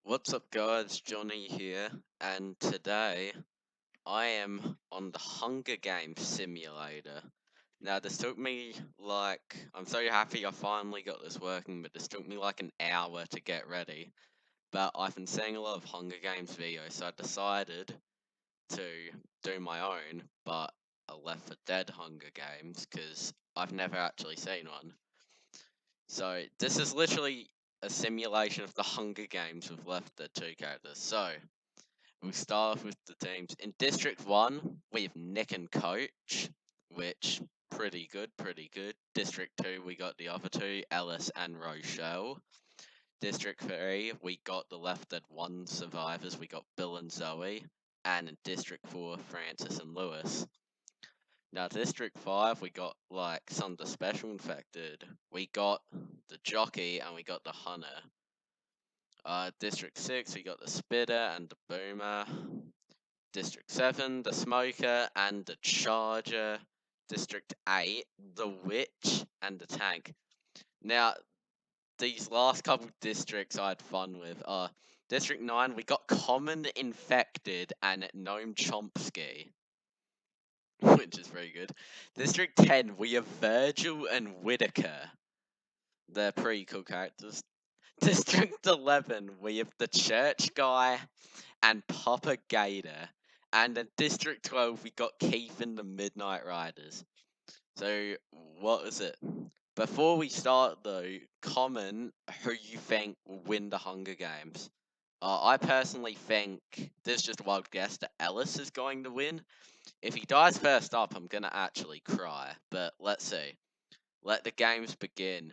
What's up, guys? Johnny here, and today I am on the Hunger Games simulator. Now, this took me I'm so happy I finally got this working, but this took me like an hour to get ready. But I've been seeing a lot of Hunger Games videos, so I decided to do my own, but a Left 4 Dead Hunger Games, because I've never actually seen one. So, this is literally a simulation of the Hunger Games with Left 4 Dead 2 characters. So, we start off with the teams. In District 1, we have Nick and Coach, which, pretty good, pretty good. District 2, we got the other two, Ellis and Rochelle. District 3, we got the Left Dead 1 survivors, we got Bill and Zoe. And in District 4, Francis and Lewis. Now, District 5, we got, some of the special infected. We got the Jockey and we got the Hunter. District 6, we got the Spitter and the Boomer. District 7, the Smoker and the Charger. District 8, the Witch and the Tank. Now, these last couple districts I had fun with. District 9, we got Common Infected and Gnome Chomsky, which is very good. District 10, we have Virgil and Whitaker. They're pretty cool characters. District 11, we have the Church Guy and Papa Gator. And in District 12, we got Keith and the Midnight Riders. So, what was it? Before we start, though, comment who you think will win the Hunger Games. I personally think, this is just a wild guess, that Ellis is going to win. If he dies first up, I'm going to actually cry. But let's see. Let the games begin.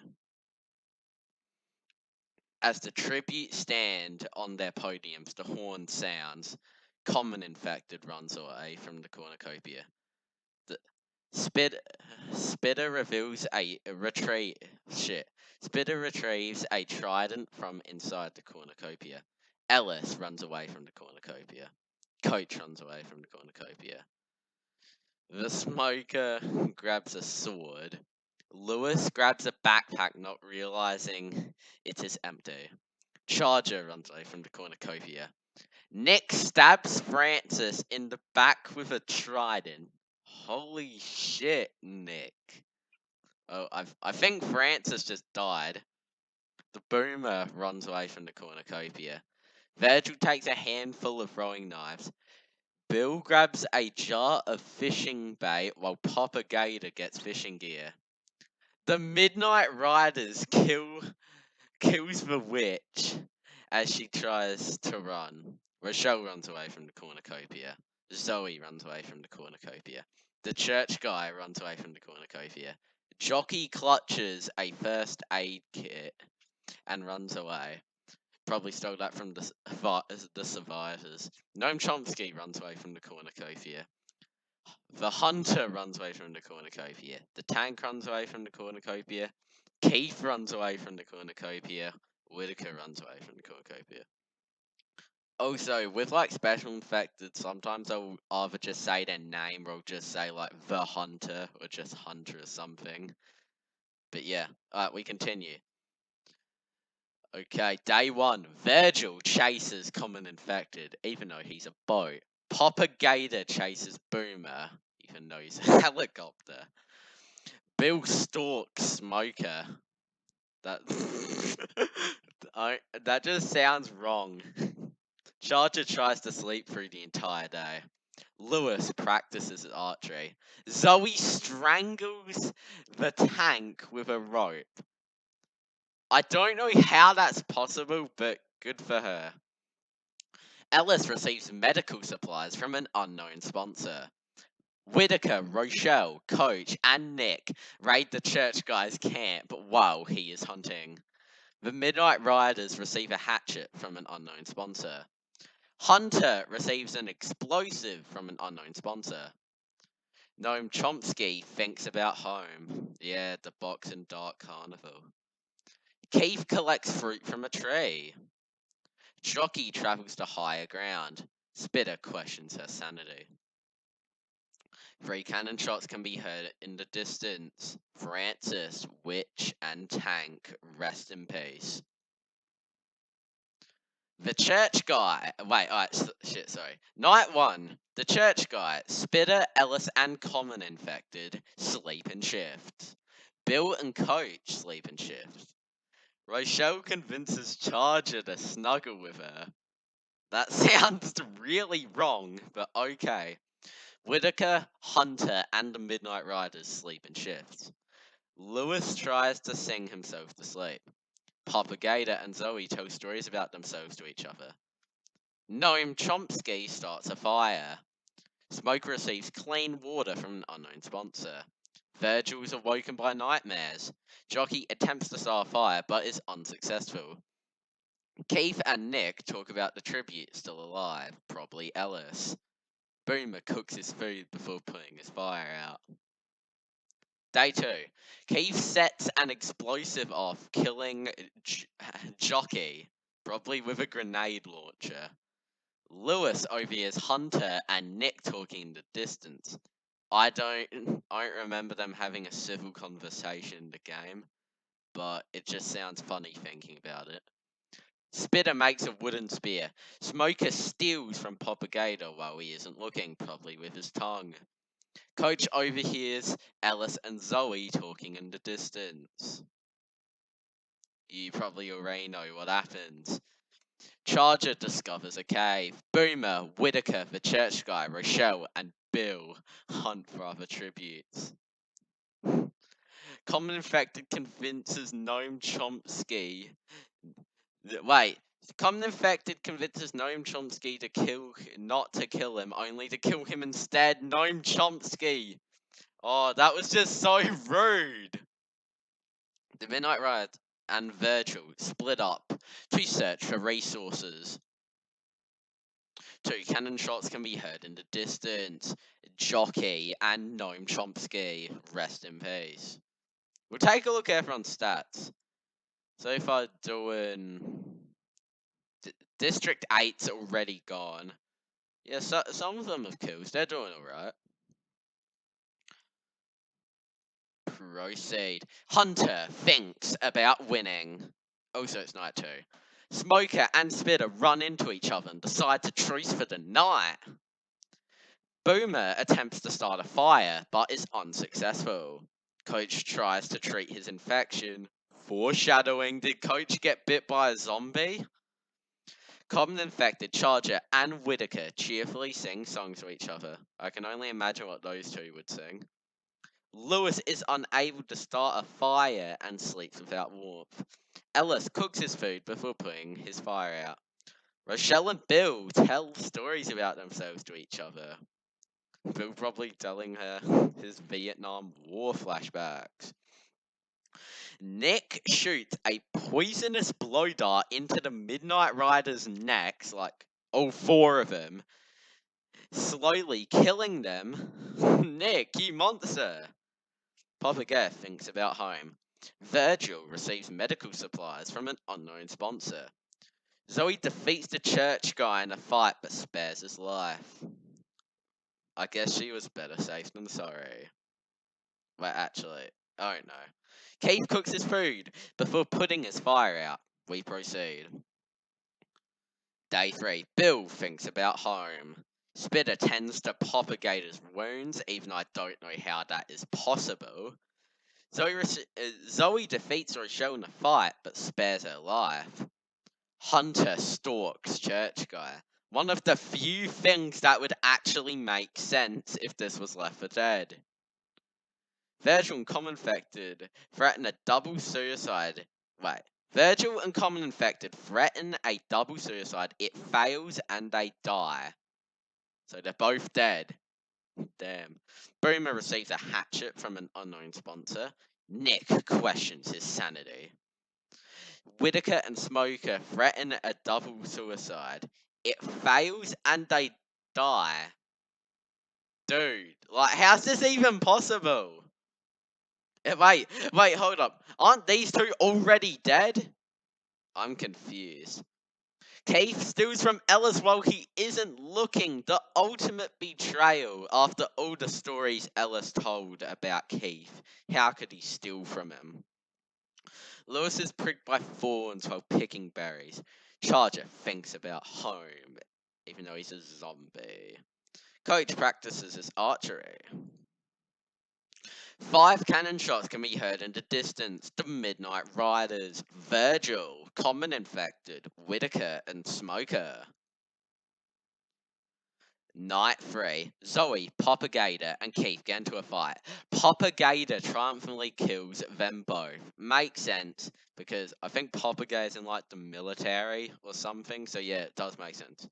As the tribute stand on their podiums, the horn sounds. Common Infected runs away from the cornucopia. The Spitter reveals a retreat. Spitter retrieves a trident from inside the cornucopia. Ellis runs away from the cornucopia. Coach runs away from the cornucopia. The Smoker grabs a sword. Lewis grabs a backpack, not realizing it is empty. Charger runs away from the cornucopia. Nick stabs Francis in the back with a trident. Holy shit, Nick. Oh, I think Francis just died. The Boomer runs away from the cornucopia. Virgil takes a handful of throwing knives. Bill grabs a jar of fishing bait while Papa Gator gets fishing gear. The Midnight Riders kills the witch as she tries to run. Rochelle runs away from the cornucopia. Zoe runs away from the cornucopia. The church guy runs away from the cornucopia. Jockey clutches a first aid kit and runs away. Probably stole that from the survivors. Noam Chomsky runs away from the cornucopia. The hunter runs away from the cornucopia. The tank runs away from the cornucopia. Keith runs away from the cornucopia. Whitaker runs away from the cornucopia. Also, with special infected, sometimes I'll either just say their name or I'll just say the hunter or just hunter or something. But yeah, alright, we continue. Okay, day 1. Virgil chases Common Infected, even though he's a boat. Papa Gator chases Boomer, even though he's a helicopter. Bill stalks Smoker. That that just sounds wrong. Charger tries to sleep through the entire day. Lewis practices archery. Zoe strangles the tank with a rope. I don't know how that's possible, but good for her. Ellis receives medical supplies from an unknown sponsor. Whitaker, Rochelle, Coach, and Nick raid the church guy's camp while he is hunting. The Midnight Riders receive a hatchet from an unknown sponsor. Hunter receives an explosive from an unknown sponsor. Noam Chomsky thinks about home. Yeah, the box and dark carnival. Keith collects fruit from a tree. Jockey travels to higher ground. Spitter questions her sanity. 3 cannon shots can be heard in the distance. Francis, Witch, and Tank rest in peace. The church guy. Wait, alright, shit, sorry. Night 1. The church guy, Spitter, Ellis, and Common Infected sleep in shifts. Bill and Coach sleep in shifts. Rochelle convinces Charger to snuggle with her. That sounds really wrong, but okay. Whitaker, Hunter, and the Midnight Riders sleep in shifts. Lewis tries to sing himself to sleep. Papa Gator and Zoe tell stories about themselves to each other. Noam Chomsky starts a fire. Smoke receives clean water from an unknown sponsor. Virgil is awoken by nightmares. Jockey attempts to start a fire but is unsuccessful. Keith and Nick talk about the tribute still alive, probably Ellis. Boomer cooks his food before putting his fire out. Day 2. Keith sets an explosive off, killing Jockey, probably with a grenade launcher. Lewis overhears Hunter and Nick talking in the distance. I don't remember them having a civil conversation in the game, but it just sounds funny thinking about it. Spitter makes a wooden spear. Smoker steals from Papa Gator while he isn't looking, probably with his tongue. Coach overhears Ellis and Zoe talking in the distance. You probably already know what happens. Charger discovers a cave. Boomer, Whitaker, the church guy, Rochelle, and Bill hunt for other tributes. Common Infected convinces Noam Chomsky. Wait. Common Infected convinces Noam Chomsky not to kill him, only to kill him instead. Noam Chomsky. Oh, that was just so rude. The Midnight Riot and Virgil split up to search for resources. 2 cannon shots can be heard in the distance. Jockey and Noam Chomsky, rest in peace. We'll take a look at everyone's stats. So far doing... District 8's already gone. Yeah, some of them have kills. They're doing alright. Proceed. Hunter thinks about winning. Also, it's night 2. Smoker and Spitter run into each other and decide to truce for the night. Boomer attempts to start a fire, but is unsuccessful. Coach tries to treat his infection. Foreshadowing, did Coach get bit by a zombie? Common Infected, Charger, and Whitaker cheerfully sing songs to each other. I can only imagine what those two would sing. Lewis is unable to start a fire and sleeps without warmth. Ellis cooks his food before putting his fire out. Rochelle and Bill tell stories about themselves to each other. Bill probably telling her his Vietnam War flashbacks. Nick shoots a poisonous blow dart into the Midnight Riders' necks, like all 4 of them, slowly killing them. Nick, you monster! Papa Gare thinks about home. Virgil receives medical supplies from an unknown sponsor. Zoe defeats the church guy in a fight but spares his life. I guess she was better safe than sorry. Wait, actually, oh no. Keith cooks his food before putting his fire out. We proceed. Day 3. Bill thinks about home. Spitter tends to propagator's wounds, even though I don't know how that is possible. Zoe defeats Rochelle in a fight, but spares her life. Hunter stalks church guy. One of the few things that would actually make sense if this was Left 4 Dead. Virgil and Common Infected threaten a double suicide. Wait. Virgil and Common Infected threaten a double suicide. It fails and they die. So they're both dead. Damn. Boomer receives a hatchet from an unknown sponsor. Nick questions his sanity. Whitaker and Smoker threaten a double suicide. It fails and they die. Dude, like, how's this even possible? Wait, hold up. Aren't these 2 already dead? I'm confused. Keith steals from Ellis while he isn't looking. The ultimate betrayal after all the stories Ellis told about Keith. How could he steal from him? Lewis is pricked by thorns while picking berries. Charger thinks about home, even though he's a zombie. Coach practices his archery. 5 cannon shots can be heard in the distance. The Midnight Riders, Virgil, Common Infected, Whitaker, and Smoker. Night 3, Zoe, Propagator, and Keith get into a fight. Propagator triumphantly kills them both. Makes sense, because I think Propagator's in like the military or something, so yeah, it does make sense.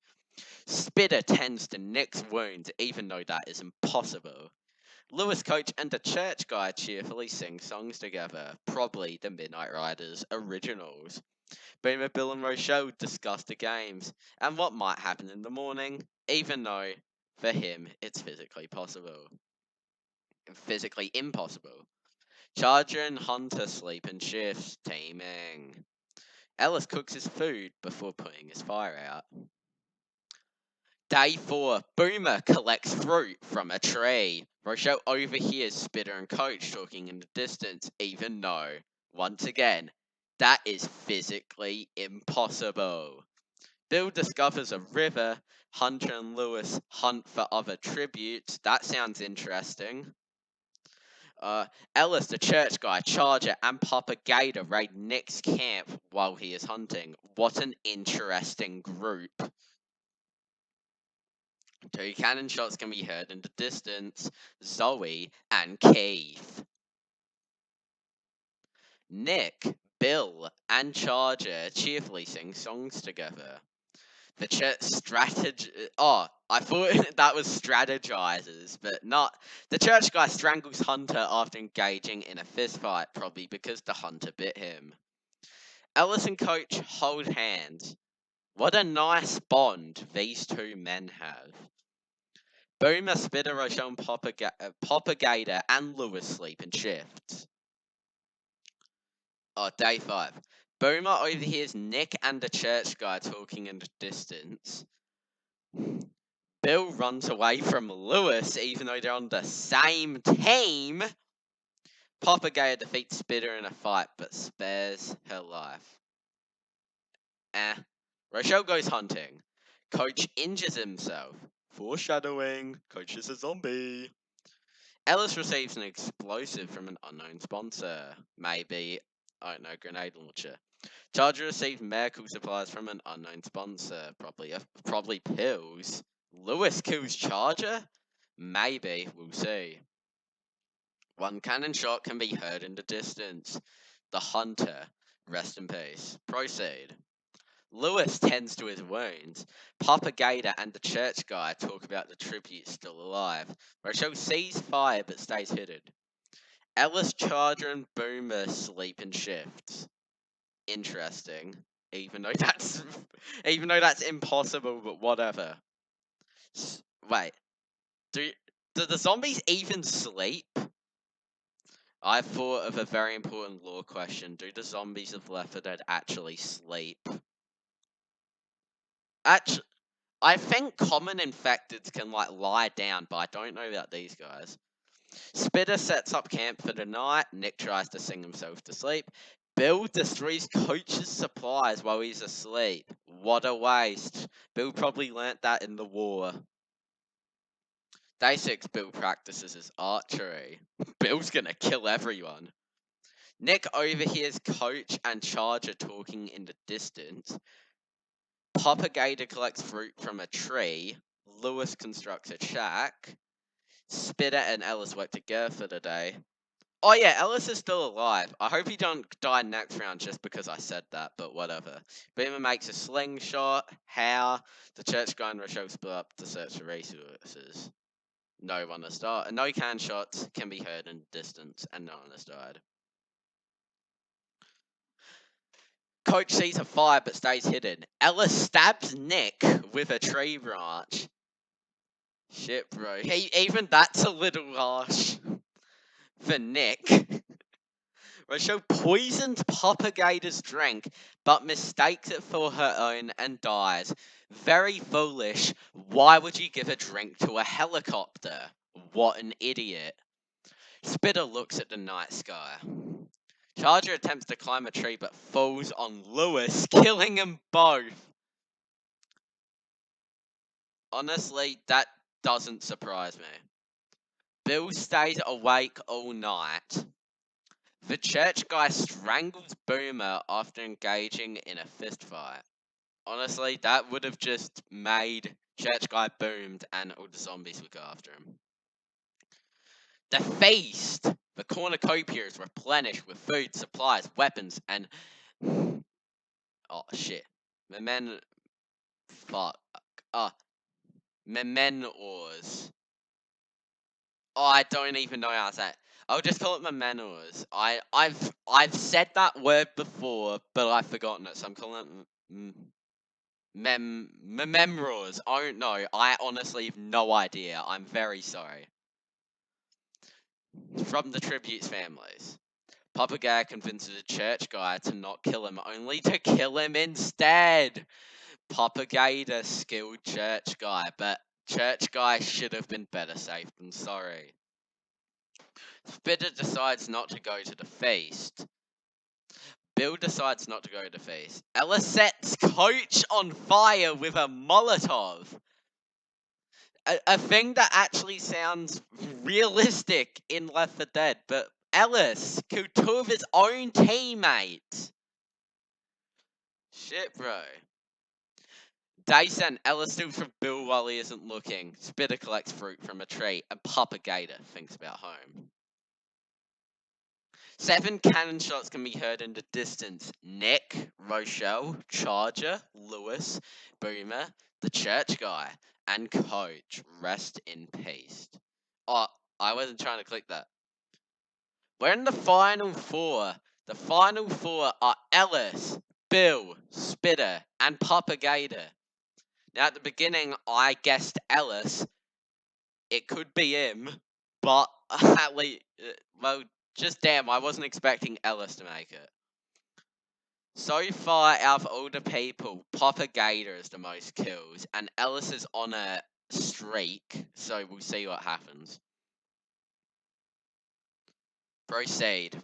Spitter tends to Nick's wounds, even though that is impossible. Lewis Coach and the Church Guy cheerfully sing songs together, probably the Midnight Riders originals. Boomer, Bill, and Rochelle discuss the games and what might happen in the morning, even though, for him, it's physically possible. Physically impossible. Charger and Hunter sleep in shifts, teaming. Ellis cooks his food before putting his fire out. Day 4, Boomer collects fruit from a tree. Rochelle overhears Spitter and Coach talking in the distance, even though, once again, that is physically impossible. Bill discovers a river. Hunter and Lewis hunt for other tributes. That sounds interesting. Ellis, the church guy, Charger, and Papa Gator raid Nick's camp while he is hunting. What an interesting group. 2 cannon shots can be heard in the distance. Zoe and Keith. Nick, Bill, and Charger cheerfully sing songs together. The church Oh, I thought that was strategizes, but not. The church guy strangles Hunter after engaging in a fist fight, probably because the Hunter bit him. Ellis and Coach hold hands. What a nice bond these 2 men have. Boomer, Spitter, Rochelle, and Propagator and Lewis sleep in shifts. Day 5. Boomer overhears Nick and the church guy talking in the distance. Bill runs away from Lewis, even though they're on the same team. Propagator defeats Spitter in a fight, but spares her life. Rochelle goes hunting. Coach injures himself. Foreshadowing. Coach is a zombie. Ellis receives an explosive from an unknown sponsor. Maybe, I don't know, grenade launcher. Charger receives medical supplies from an unknown sponsor. Probably pills. Lewis kills Charger? Maybe, we'll see. 1 cannon shot can be heard in the distance. The Hunter, rest in peace. Proceed. Lewis tends to his wounds. Papa Gator and the church guy talk about the tribute still alive. Rochelle sees fire but stays hidden. Ellis, Charger, and Boomer sleep in shifts. Interesting. Even though that's impossible, but whatever. Wait, do the zombies even sleep? I thought of a very important lore question. Do the zombies of Left 4 Dead actually sleep? Actually, I think common infecteds can like lie down, but I don't know about these guys. Spitter sets up camp for the night. Nick tries to sing himself to sleep. Bill destroys Coach's supplies while he's asleep. What a waste. Bill probably learnt that in the war. Day 6, Bill practices his archery. Bill's gonna kill everyone. Nick overhears Coach and Charger talking in the distance. Papa Gator collects fruit from a tree. Lewis constructs a shack. Spitter and Ellis work together for the day. Oh yeah, Ellis is still alive. I hope he don't die next round just because I said that, but whatever. Boomer makes a slingshot. How? The church guy and Rochelle split up to search for resources. No one has died. No can shots can be heard in the distance, and no one has died. Coach sees a fire but stays hidden. Ellis stabs Nick with a tree branch. Shit, bro. Even that's a little harsh for Nick. Rochelle poisons Propagator's drink, but mistakes it for her own and dies. Very foolish. Why would you give a drink to a helicopter? What an idiot. Spitter looks at the night sky. Charger attempts to climb a tree but falls on Lewis, killing them both. Honestly, that doesn't surprise me. Bill stays awake all night. The church guy strangles Boomer after engaging in a fistfight. Honestly, that would have just made church guy boomed and all the zombies would go after him. The feast! The cornucopia is replenished with food, supplies, weapons, and... Oh, shit. Fuck. Memenors. Oh, I don't even know how to say it. I'll just call it memenors. I've said that word before, but I've forgotten it, so I'm calling it mememros. I don't know. I honestly have no idea. I'm very sorry. From the tributes families. Papa Gag convinces a church guy to not kill him, only to kill him instead. Papa Gator skilled church guy, but church guy should have been better safe than sorry. Spitter decides not to go to the feast. Bill decides not to go to the feast. Ella sets Coach on fire with a Molotov. A thing that actually sounds realistic in Left 4 Dead, but Ellis killed two of his own teammates. Shit, bro. Dyson, Ellis steals from Bill while he isn't looking. Spitter collects fruit from a tree, and Papa Gator thinks about home. 7 cannon shots can be heard in the distance. Nick, Rochelle, Charger, Lewis, Boomer, the church guy, and Coach rest in peace. Oh, I wasn't trying to click that. We're in the final 4. The final 4 are Ellis, Bill, Spitter, and Papa Gator. Now, at the beginning, I guessed Ellis. It could be him, but at least, well, just damn, I wasn't expecting Ellis to make it. So far, out of all the people, Papa Gator is the most kills, and Ellis is on a streak, so we'll see what happens. Proceed.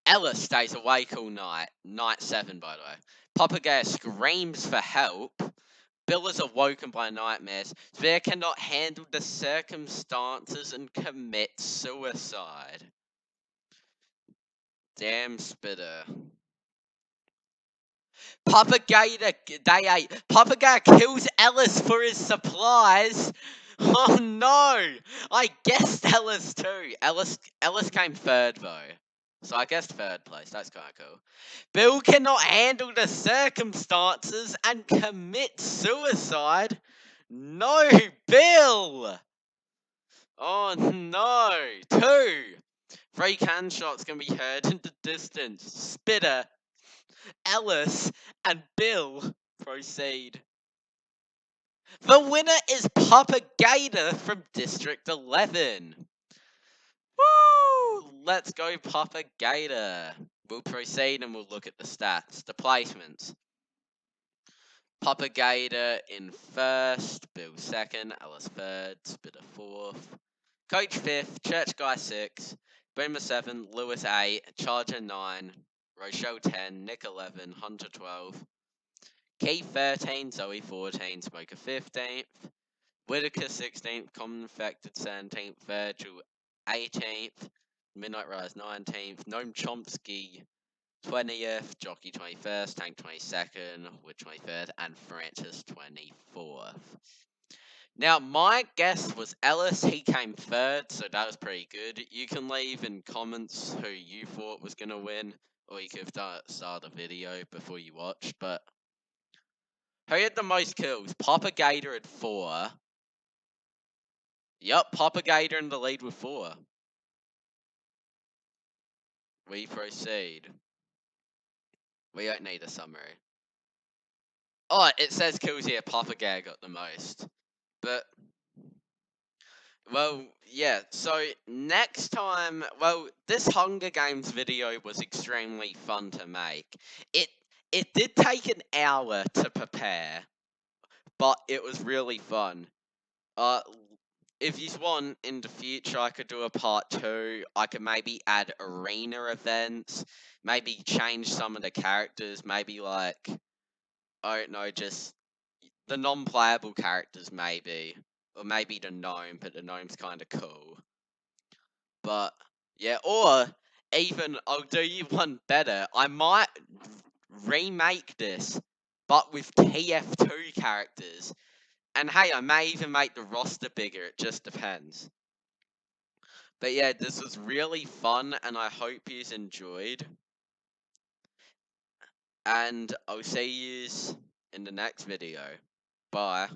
Ellis stays awake all night. Night 7, by the way. Papa Gator screams for help. Bill is awoken by nightmares. Sphere cannot handle the circumstances and commits suicide. Damn Spitter. Papa Gator, day 8. Papa Gator kills Ellis for his supplies. Oh no! I guessed Ellis too. Ellis came 3rd though. So I guessed 3rd place. That's kind of cool. Bill cannot handle the circumstances and commits suicide. No, Bill! Oh no! 2. 3 cannon shots can be heard in the distance. Spitter, Ellis, and Bill proceed. The winner is Papa Gator from District 11. Woo! Let's go, Papa Gator. We'll proceed and we'll look at the stats. The placements. Papa Gator in 1st, Bill 2nd, Ellis 3rd, Spitter 4th, Coach 5th, Church Guy 6th, Boomer 7, Lewis 8, Charger 9, Rochelle 10, Nick 11, Hunter 12, Keith 13, Zoe 14, Smoker 15th, Whitaker 16th, Common Infected 17th, Virgil 18th, Midnight Rise 19th, Gnome Chomsky 20th, Jockey 21st, Tank 22nd, Wood 23rd, and Francis 24th. Now, my guess was Ellis. He came 3rd, so that was pretty good. You can leave in comments who you thought was going to win, or you could have started the video before you watched, but who had the most kills? Papa Gator had 4. Yup, Papa Gator in the lead with 4. We proceed. We don't need a summary. Oh, it says kills here, Papa Gator got the most. But, well, yeah, so next time, well, this Hunger Games video was extremely fun to make. It did take an hour to prepare, but it was really fun. if you want in the future, I could do a part two. I could maybe add arena events, maybe change some of the characters, maybe like I don't know, just the non-playable characters maybe, or maybe the gnome, but the gnome's kind of cool. But yeah, or even I'll do you one better. I might remake this, but with TF2 characters. And hey, I may even make the roster bigger. It just depends. But yeah, this was really fun, and I hope you enjoyed. And I'll see you in the next video. Bye.